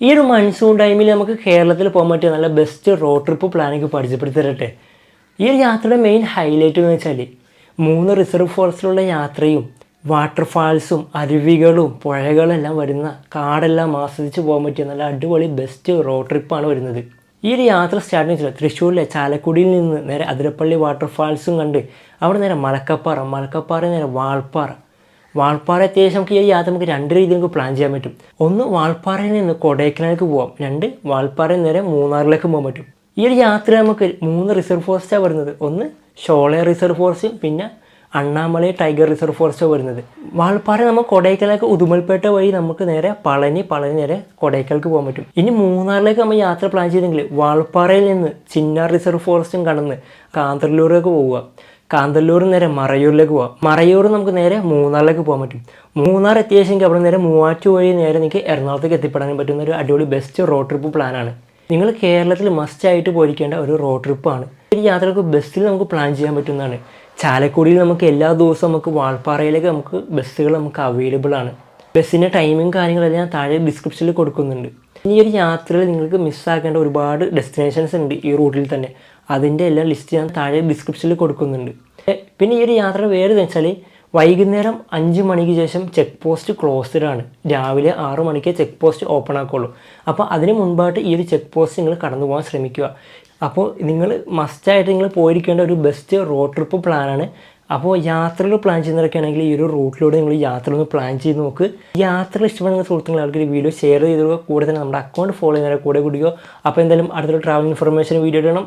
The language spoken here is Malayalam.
ഈ ഒരു മൺസൂൺ ടൈമിൽ നമുക്ക് കേരളത്തിൽ പോകാൻ പറ്റിയ നല്ല ബെസ്റ്റ് റോഡ് ട്രിപ്പ് പ്ലാനിങ് പരിചയപ്പെടുത്തി തരട്ടെ. ഈ ഒരു യാത്രയുടെ മെയിൻ ഹൈലൈറ്റ് എന്ന് വെച്ചാൽ 3 റിസർവ് ഫോറസ്റ്റിലുള്ള യാത്രയും വാട്ടർഫാൾസും അരുവികളും പുഴകളെല്ലാം വരുന്ന കാടെല്ലാം ആസ്വദിച്ച് പോകാൻ പറ്റിയ നല്ല അടിപൊളി ബെസ്റ്റ് റോഡ് ട്രിപ്പാണ് വരുന്നത്. ഈ ഒരു യാത്ര സ്റ്റാർട്ട് ചെയ്തിട്ട് തൃശ്ശൂരിലെ ചാലക്കുടിയിൽ നിന്ന് നേരെ അതിരപ്പള്ളി വാട്ടർഫാൾസും കണ്ട് അവിടെ നേരെ മലക്കപ്പാറ നേരെ വാൾപ്പാറ അത്യാവശ്യം നമുക്ക് ഈ യാത്ര നമുക്ക് 2 രീതിയിൽ നമുക്ക് പ്ലാൻ ചെയ്യാൻ പറ്റും. ഒന്ന്, വാൾപ്പാറയിൽ നിന്ന് കൊടൈക്കനാലിലേക്ക് പോകാം. 2, വാൾപ്പാറയിൽ നേരെ മൂന്നാറിലേക്ക് പോകാൻ പറ്റും. ഈ ഒരു യാത്ര നമുക്ക് 3 റിസർവ് ഫോറസ്റ്റാണ് വരുന്നത്. ഒന്ന് ഷോളെ റിസർവ് ഫോറസ്റ്റ്, പിന്നെ അണ്ണാമലൈ ടൈഗർ റിസർവ് ഫോറസ്റ്റാണ് വരുന്നത്. വാൾപ്പാറ നമ്മൾ കൊടൈക്കനാലേക്ക് ഉദുമൽപേട്ട വഴി നമുക്ക് നേരെ പളനി നേരെ കൊടൈക്കനാലിലേക്ക് പോകാൻ പറ്റും. ഇനി മൂന്നാറിലേക്ക് നമ്മൾ യാത്ര പ്ലാൻ ചെയ്തെങ്കിൽ വാൾപ്പാറയിൽ നിന്ന് ചിന്നാർ റിസർവ് ഫോറസ്റ്റും കടന്ന് കാന്തല്ലൂരിലേക്ക് പോവുക. കാന്തല്ലൂർ നേരെ മറയൂരിലേക്ക് പോകാം. മറയൂർ നമുക്ക് നേരെ മൂന്നാറിലേക്ക് പോകാൻ പറ്റും. മൂന്നാർ എത്തിയെങ്കിൽ അവിടെ നേരെ മൂവാറ്റു വഴി നേരെ നിങ്ങൾക്ക് എറണാകുളത്തേക്ക് എത്തിപ്പെടാൻ പറ്റുന്ന ഒരു അടിപൊളി ബെസ്റ്റ് റോഡ് ട്രിപ്പ് പ്ലാനാണ്. നിങ്ങൾ കേരളത്തിൽ മസ്റ്റായിട്ട് പോയിരിക്കേണ്ട ഒരു റോഡ് ട്രിപ്പാണ്. ഈ യാത്രക്ക് ബസ്സിൽ നമുക്ക് പ്ലാൻ ചെയ്യാൻ പറ്റുന്നതാണ്. ചാലക്കുടിയിൽ നമുക്ക് എല്ലാ ദിവസവും നമുക്ക് വാൾപ്പാറയിലേക്ക് നമുക്ക് ബസ്സുകൾ നമുക്ക് അവൈലബിൾ ആണ്. ബസ്സിൻ്റെ ടൈമിങ് കാര്യങ്ങളെല്ലാം ഞാൻ താഴെ ഡിസ്ക്രിപ്ഷനിൽ കൊടുക്കുന്നുണ്ട്. ഈ ഒരു യാത്രയിൽ നിങ്ങൾക്ക് മിസ്സാക്കേണ്ട ഒരുപാട് ഡെസ്റ്റിനേഷൻസ് ഉണ്ട് ഈ റൂട്ടിൽ തന്നെ. അതിൻ്റെ എല്ലാം ലിസ്റ്റ് ഞാൻ താഴെ ഡിസ്ക്രിപ്ഷനിൽ കൊടുക്കുന്നുണ്ട്. പിന്നെ ഈ ഒരു യാത്ര വേറെ എന്ന് വെച്ചാൽ വൈകുന്നേരം 5 മണിക്ക് ശേഷം ചെക്ക് പോസ്റ്റ് ക്ലോസ്ഡ് ആണ്. രാവിലെ 6 മണിക്ക് ചെക്ക് പോസ്റ്റ് ഓപ്പൺ ആക്കുള്ളൂ. അപ്പോൾ അതിന് മുൻപായിട്ട് ഈ ഒരു ചെക്ക് പോസ്റ്റ് നിങ്ങൾ കടന്നു പോകാൻ ശ്രമിക്കുക. അപ്പോൾ നിങ്ങൾ മസ്റ്റായിട്ട് നിങ്ങൾ പോയിരിക്കേണ്ട ഒരു ബെസ്റ്റ് റോഡ് ട്രിപ്പ് പ്ലാനാണ്. അപ്പോൾ യാത്രകൾ പ്ലാൻ ചെയ്യുന്നവരൊക്കെ ആണെങ്കിൽ ഈ ഒരു റൂട്ടിലൂടെ നിങ്ങൾ യാത്ര ഒന്ന് പ്ലാൻ ചെയ്ത് നോക്ക്. യാത്രകൾ ഇഷ്ടപ്പെടുന്ന സുഹൃത്തുക്കൾ ആൾക്കാർ ഈ വീഡിയോ ഷെയർ ചെയ്തോ, കൂടെ തന്നെ നമ്മുടെ അക്കൗണ്ട് ഫോളോ ചെയ്യുന്നവരെ കൂടെ കൂടിയോ. അപ്പോൾ എന്തായാലും അടുത്തൊരു ട്രാവൽ ഇൻഫർമേഷൻ വീഡിയോ ഇടണം.